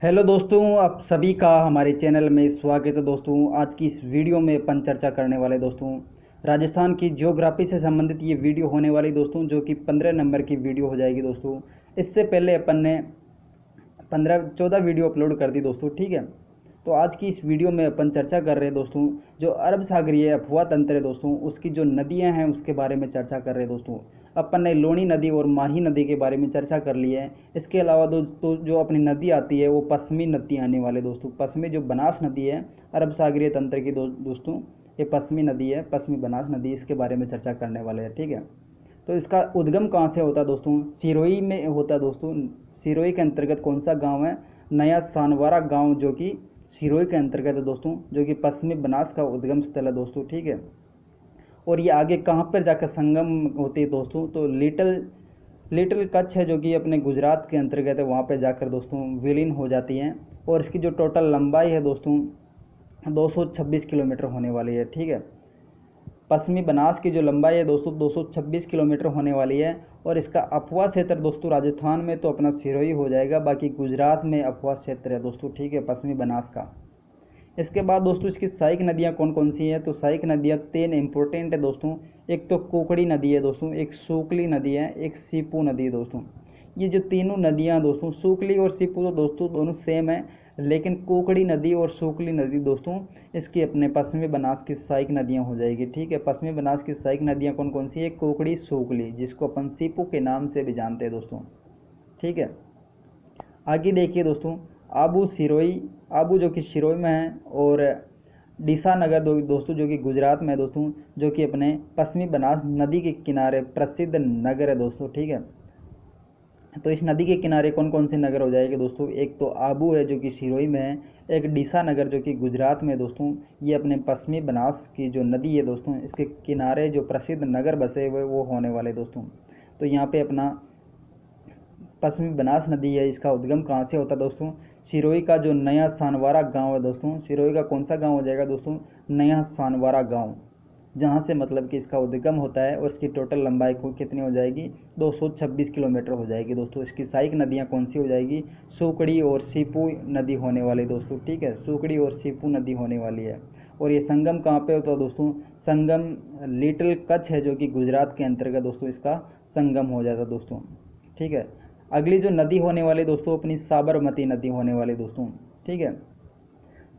Hello दोस्तों, आप सभी का हमारे चैनल में स्वागत है। दोस्तों, आज की इस वीडियो में अपन चर्चा करने वाले दोस्तों राजस्थान की ज्योग्राफी से संबंधित ये वीडियो होने वाली दोस्तों, जो कि 15 नंबर की वीडियो हो जाएगी दोस्तों। इससे पहले अपन ने 15-14 वीडियो अपलोड कर दी दोस्तों, ठीक है। तो आज की इस वीडियो में अपन चर्चा कर रहे हैं दोस्तों, जो अरब सागरीय अफवाह तंत्र है दोस्तों, उसकी जो नदियां हैं उसके बारे में चर्चा कर रहे हैं दोस्तों। अपन ने लूणी नदी और माही नदी के बारे में चर्चा कर ली है। इसके अलावा दोस्तों जो अपनी नदी आती है वो पश्चिमी नदी आने वाले दोस्तों। पश्चिमी जो बनास नदी है अरब सागरीय तंत्र की दोस्तों, ये पश्चिमी नदी है, पश्चिमी बनास नदी, इसके बारे में चर्चा करने वाले हैं, ठीक है। तो इसका उद्गम कहाँ से होता है दोस्तों? सिरोही में होता है दोस्तों। सिरोही के अंतर्गत कौन सा गांव है? नया सानवारा गांव, जो कि सिरोही के अंतर्गत है दोस्तों, जो कि पश्चिमी बनास का उद्गम स्थल है दोस्तों, ठीक है। और ये आगे कहाँ पर जाकर संगम होती है दोस्तों? तो लिटिल लिटिल कच्छ है, जो कि अपने गुजरात के अंतर्गत है, वहाँ पर जाकर दोस्तों विलीन हो जाती हैं। और इसकी जो टोटल लंबाई है दोस्तों 226 किलोमीटर होने वाली है, ठीक है। पश्चिमी बनास की जो लंबाई है दोस्तों 226 किलोमीटर होने वाली है। और इसका अफवाह क्षेत्र दोस्तों राजस्थान में तो अपना सिरोही हो जाएगा, बाकी गुजरात में अफवाह क्षेत्र है दोस्तों, ठीक है, पश्चिमी बनास का। इसके बाद दोस्तों इसकी सहायक नदियाँ कौन कौन सी हैं? तो सहायक नदियाँ 3 इंपॉर्टेंट है दोस्तों। एक तो कोकड़ी नदी है दोस्तों, एक सूकली नदी है, एक सीपू नदी है दोस्तों। ये जो तीनों नदियाँ दोस्तों, सूकली और सीपू तो दोस्तों दोनों सेम है, लेकिन कोकड़ी नदी और सूकली नदी दोस्तों इसकी अपने पश्चिमी बनास की सहायक नदियाँ हो जाएगी, ठीक है। पश्चिमी बनास की सहायक नदियाँ कौन कौन सी है? कोकड़ी, सूकली, जिसको अपन सीपू के नाम से भी जानते हैं दोस्तों, ठीक है। आगे देखिए दोस्तों, आबू सिरोही, आबू जो कि सिरोही में है, और डीसा नगर दोस्तों जो कि गुजरात में है दोस्तों, जो कि अपने पश्चिमी बनास नदी के किनारे प्रसिद्ध नगर है दोस्तों, ठीक है। तो इस नदी के किनारे कौन कौन से नगर हो जाएंगे दोस्तों? एक तो आबू है जो कि सिरोही में है, एक डीसा नगर जो कि गुजरात में है दोस्तों। ये अपने पश्चिमी बनास की जो नदी है दोस्तों, इसके किनारे जो प्रसिद्ध नगर बसे हुए वो होने वाले दोस्तों। तो यहाँ पे अपना पश्चिमी बनास नदी है, इसका उद्गम कहाँ से होता है दोस्तों? सिरोही का जो नया सानवारा गांव है दोस्तों, सिरोही का कौन सा गांव हो जाएगा दोस्तों? नया सानवारा गांव, जहाँ से मतलब कि इसका उद्गम होता है। और इसकी टोटल लंबाई को कितनी हो जाएगी? 226 किलोमीटर हो जाएगी दोस्तों। इसकी सहायक नदियाँ कौन सी हो जाएगी? सूकड़ी और सीपू नदी होने वाली दोस्तों, ठीक है, सूकड़ी और सीपू नदी होने वाली है। और ये संगम कहाँ पे होता है दोस्तों? संगम लिटिल कच्छ है, जो कि गुजरात के अंतर्गत दोस्तों इसका संगम हो जाता है दोस्तों, ठीक है। अगली जो नदी होने वाली दोस्तों अपनी साबरमती नदी होने वाली दोस्तों, ठीक है।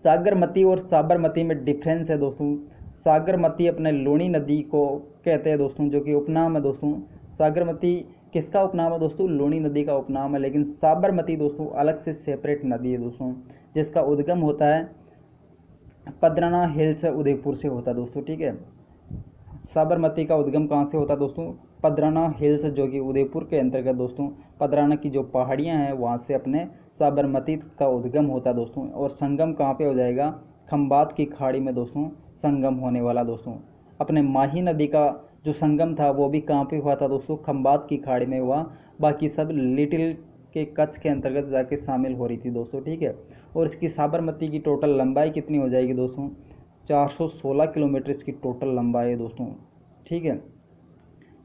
सागरमती और साबरमती में डिफरेंस है दोस्तों। सागरमती अपने लूणी नदी को कहते हैं दोस्तों, जो कि उपनाम है दोस्तों। सागरमती किसका उपनाम है दोस्तों? लूणी नदी का उपनाम है। लेकिन साबरमती दोस्तों अलग से सेपरेट नदी है दोस्तों, जिसका उद्गम होता है पदराना हिल्स उदयपुर से होता है दोस्तों, ठीक है। साबरमती का उद्गम कहाँ से होता है दोस्तों? पदराना हिल्स, जो कि उदयपुर के अंतर्गत दोस्तों पदराना की जो पहाड़ियाँ हैं वहाँ से अपने साबरमती का उद्गम होता है दोस्तों। और संगम कहाँ पे हो जाएगा? खंबात की खाड़ी में दोस्तों संगम होने वाला दोस्तों। अपने माही नदी का जो संगम था वो भी कहाँ पे हुआ था दोस्तों? खंबात की खाड़ी में हुआ। बाकी सब लिटिल के कच्छ के अंतर्गत जाके शामिल हो रही थी दोस्तों, ठीक है। और इसकी साबरमती की टोटल लंबाई कितनी हो जाएगी दोस्तों? 416 किलोमीटर इसकी टोटल लंबाई है दोस्तों, ठीक है।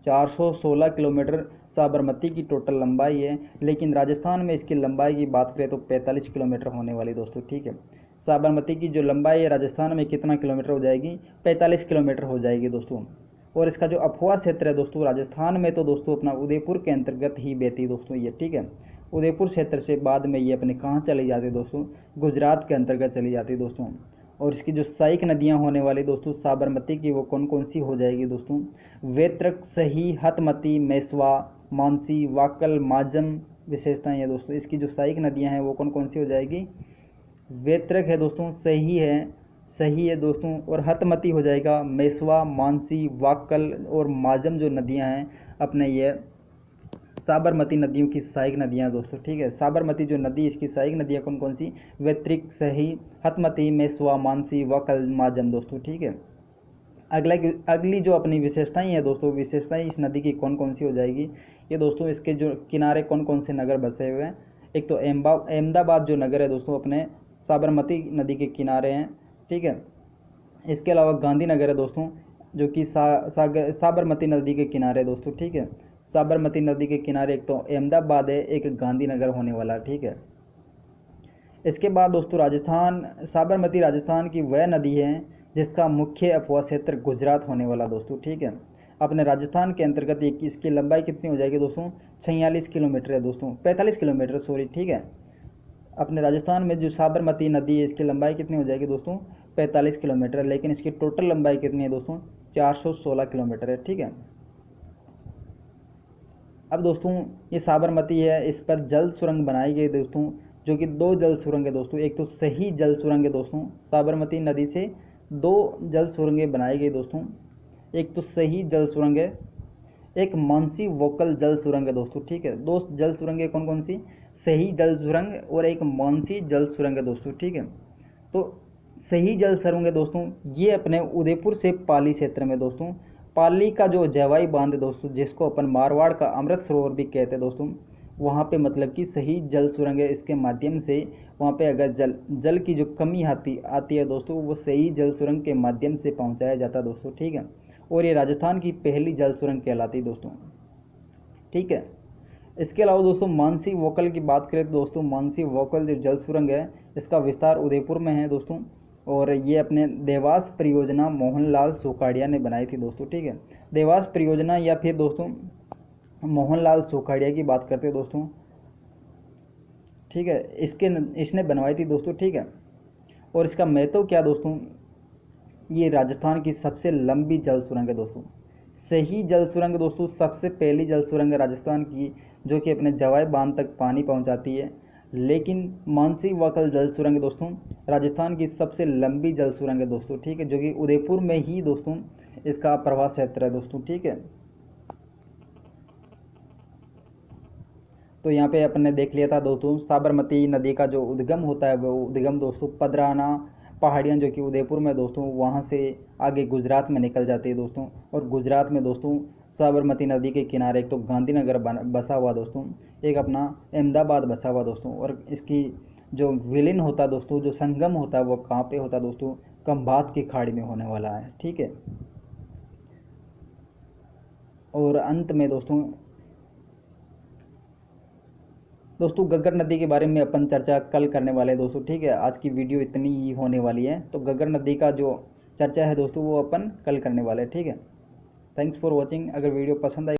416 किलोमीटर साबरमती की टोटल लंबाई है। लेकिन राजस्थान में इसकी लंबाई की बात करें तो 45 किलोमीटर होने वाली दोस्तों, ठीक है। साबरमती की जो लंबाई है राजस्थान में कितना किलोमीटर हो जाएगी? 45 किलोमीटर हो जाएगी दोस्तों। और इसका जो अफवाह क्षेत्र है दोस्तों राजस्थान में तो दोस्तों अपना उदयपुर के अंतर्गत ही बहती है दोस्तों ये, ठीक है। उदयपुर क्षेत्र से बाद में ये अपने कहाँ चली जाती है दोस्तों? गुजरात के अंतर्गत चली जाती है दोस्तों। और इसकी जो सहायक नदियाँ होने वाली दोस्तों साबरमती की वो कौन कौन सी हो जाएगी दोस्तों? वेत्रक, सही, हतमती, मेसवा, मानसी, वाकल, माजम विशेषताएं हैं दोस्तों। इसकी जो सहायक नदियाँ हैं वो कौन कौन सी हो जाएगी? वेत्रक है दोस्तों, सही है दोस्तों, और हतमती हो जाएगा। मेसवा, मानसी, वाकल और माजम जो नदियाँ हैं अपने ये साबरमती नदियों की सहायक नदियाँ दोस्तों, ठीक है। साबरमती जो नदी इसकी सहायक नदियाँ कौन कौन सी? वेत्रिक, सही, हतमती, मेसवा, मानसी, वकल, माजम दोस्तों, ठीक है। अगला अगली जो अपनी विशेषताएं हैं दोस्तों, विशेषताएं इस नदी की कौन कौन सी हो जाएगी? ये दोस्तों इसके जो किनारे कौन कौन से नगर बसे हुए हैं? एक तो अहमदाबाद जो नगर है दोस्तों अपने साबरमती नदी के किनारे हैं, ठीक है। इसके अलावा गांधीनगर है दोस्तों, जो कि साबरमती नदी के किनारे है दोस्तों, ठीक है। साबरमती नदी के किनारे एक तो अहमदाबाद है, एक गांधीनगर होने वाला, ठीक है। इसके बाद दोस्तों राजस्थान, साबरमती राजस्थान की वह नदी है जिसका मुख्य अपवाह क्षेत्र गुजरात होने वाला दोस्तों, ठीक है। अपने राजस्थान के अंतर्गत एक इसकी लंबाई कितनी हो जाएगी दोस्तों, 46 किलोमीटर है दोस्तों, 45 किलोमीटर सॉरी, ठीक है। अपने राजस्थान में जो साबरमती नदी है इसकी लंबाई कितनी हो जाएगी दोस्तों, 45 किलोमीटर है, लेकिन इसकी टोटल लंबाई कितनी है दोस्तों, 416 किलोमीटर है, ठीक है। अब दोस्तों ये साबरमती है, इस पर जल सुरंग बनाई गई दोस्तों, जो कि 2 जल सुरंग है दोस्तों। एक तो सही जल सुरंग है दोस्तों, साबरमती नदी से 2 जल सुरंगें बनाई गई दोस्तों। एक तो सही जल सुरंग है, एक मानसी वोकल जल सुरंग है दोस्तों, ठीक है। 2 जल सुरंगें कौन कौन सी, सही जल सुरंग और एक मानसी जल सुरंग है दोस्तों, ठीक है। तो सही जल सुरंग है दोस्तों, ये अपने उदयपुर से पाली क्षेत्र में दोस्तों, पाली का जो जवाई बांध है दोस्तों, जिसको अपन मारवाड़ का अमृत सरोवर भी कहते हैं दोस्तों, वहाँ पे मतलब कि सही जल सुरंग है। इसके माध्यम से वहाँ पे अगर जल की जो कमी आती है दोस्तों, वो सही जल सुरंग के माध्यम से पहुँचाया जाता है दोस्तों, ठीक है। और ये राजस्थान की पहली जल सुरंग कहलाती है दोस्तों, ठीक है। इसके अलावा दोस्तों मानसी वोकल की बात करें तो दोस्तों, मानसी वोकल जो जल सुरंग है इसका विस्तार उदयपुर में है दोस्तों, और ये अपने देवास परियोजना मोहनलाल सुखाड़िया ने बनाई थी दोस्तों, ठीक है। देवास परियोजना या फिर दोस्तों मोहनलाल सुखाड़िया की बात करते हैं दोस्तों, ठीक है। इसने बनवाई थी दोस्तों, ठीक है। और इसका महत्व क्या दोस्तों, ये राजस्थान की सबसे लंबी जल सुरंग है दोस्तों। सही जल सुरंग दोस्तों सबसे पहली जल सुरंग है राजस्थान की, जो कि अपने जवाई बांध तक पानी पहुंचाती है। लेकिन मानसी वोकल जल सुरंग दोस्तों राजस्थान की सबसे लंबी जल सुरंग है दोस्तों, ठीक है, जो कि उदयपुर में ही दोस्तों इसका प्रवाह क्षेत्र है दोस्तों, ठीक है। तो यहाँ पे अपन ने देख लिया था दोस्तों, साबरमती नदी का जो उद्गम होता है वो उद्गम दोस्तों पदराना पहाड़ियाँ जो कि उदयपुर में दोस्तों, वहाँ से आगे गुजरात में निकल जाती है दोस्तों। और गुजरात में दोस्तों साबरमती नदी के किनारे एक तो गांधीनगर बसा हुआ दोस्तों, एक अपना अहमदाबाद बसा हुआ दोस्तों। और इसकी जो विलीन होता है दोस्तों, जो संगम होता है वो कहाँ पे होता है दोस्तों, खंभात की खाड़ी में होने वाला है, ठीक है। और अंत में दोस्तों गग्गर नदी के बारे में अपन चर्चा कल करने वाले हैं दोस्तों, ठीक है। आज की वीडियो इतनी ही होने वाली है, तो गग्गर नदी का जो चर्चा है दोस्तों वो अपन कल करने वाले हैं, ठीक है। Thanks for watching. अगर वीडियो पसंद आई